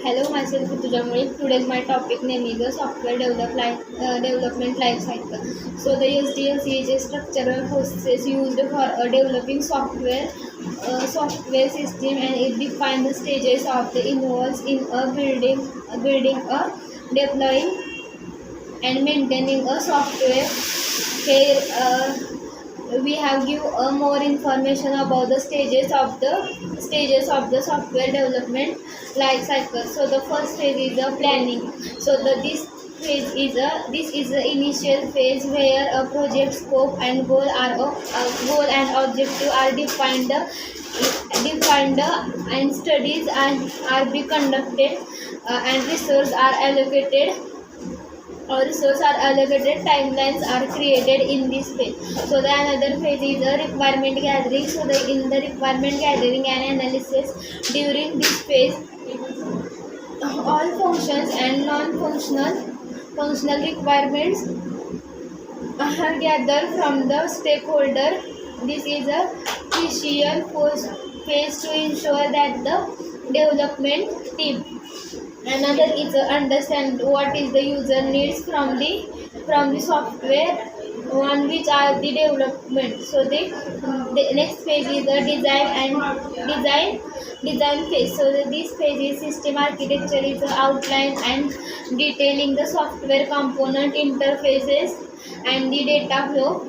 Hello, myself Rituja Molik. Today's my topic name is the development life cycle. So the SDLC is a structural process used for developing software system, and it defines the stages of the involves in building a deploying and maintaining a software. Here we have give more information about the stages of the software development life cycle. So the first phase is the planning. So this is the initial phase where a project scope and goal and objective are defined and studies are be conducted, and resources are allocated, timelines are created in this phase. So the another phase is the requirement gathering. So in the requirement gathering and analysis, during this phase, all functions and non-functional requirements are gathered from the stakeholder. This is a phase to ensure that the development team. Another is understand what is the user needs from the software, one which are the development. So the next phase is the design phase. So this phase is system architecture, is the outline and detailing the software component interfaces and the data flow.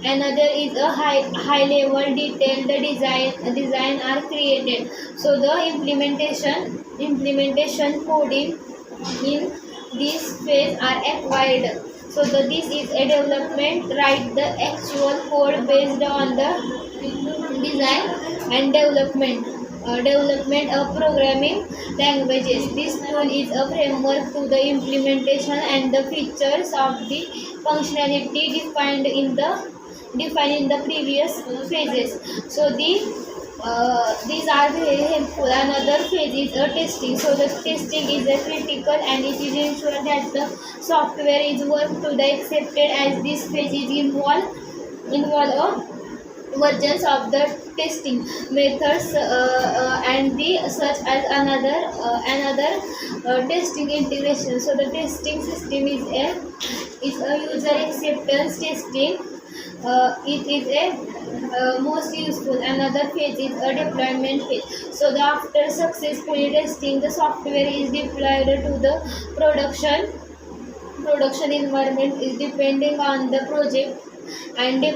Another is a high level detail, the design are created. So the implementation coding in this phase are acquired. So this is a development, write the actual code based on the design and development of programming languages. This tool is a framework to the implementation and the features of the functionality defined in the previous phases. So these are very helpful. Another phase is a testing. So the testing is a critical, and it is ensure that the software is worked to the accepted, as this phase is involve a versions of the testing methods, and the such as another testing integration. So the testing system is a user acceptance testing. It is a most useful. Another phase is a deployment phase. So the after successfully testing, the software is deployed to the production environment is depending on the project, and the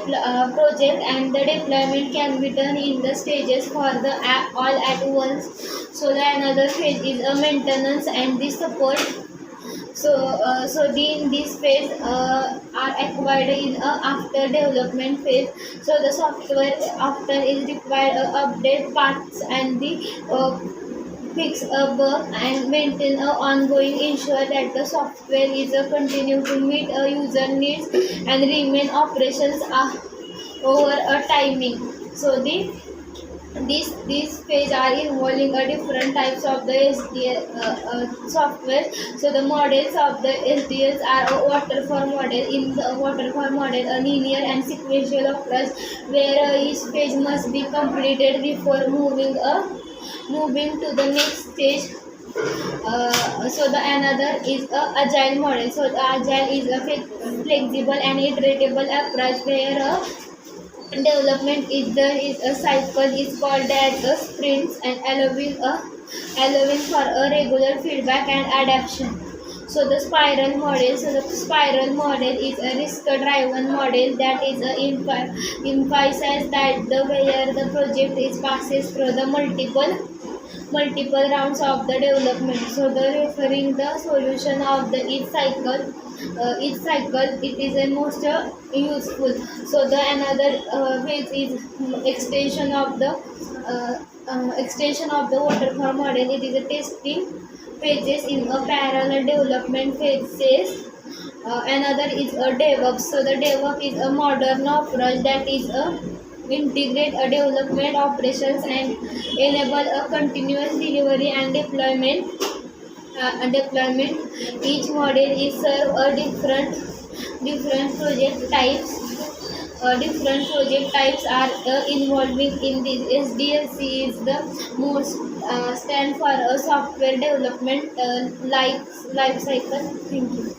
deployment can be done in the stages for the app all at once. So the another phase is a maintenance and the support. In this phase are acquired in a after development phase. So the software often is required update parts and the fix a bug and maintain a ongoing, ensure that the software is a continue to meet a user needs and remain operations over a timing. So these phase are involving a different types of the SDL software. So the models of the SDLs are a waterfall model. In the waterfall model, a linear and sequential approach where each phase must be completed before moving to the next stage. So the another is a agile model. So the agile is a flexible and iteratable approach where development is a cycle is called as a sprints, and allowing for a regular feedback and adaptation. So the spiral model. So the spiral model is a risk-driven model that is emphasizes that the where the project is passes through the multiple rounds of the development. So the referring the solution of the each cycle it is a most useful. So the another phase is extension of the waterfall model. It is a testing phases in a parallel development phases. Another is a DevOps. So the DevOps is a modern approach that is a integrate a development operations and enable a continuous delivery and deployment. Each model is serve a different project types. Different project types are involving in this. SDLC is the stand for a software development life cycle. Thank you.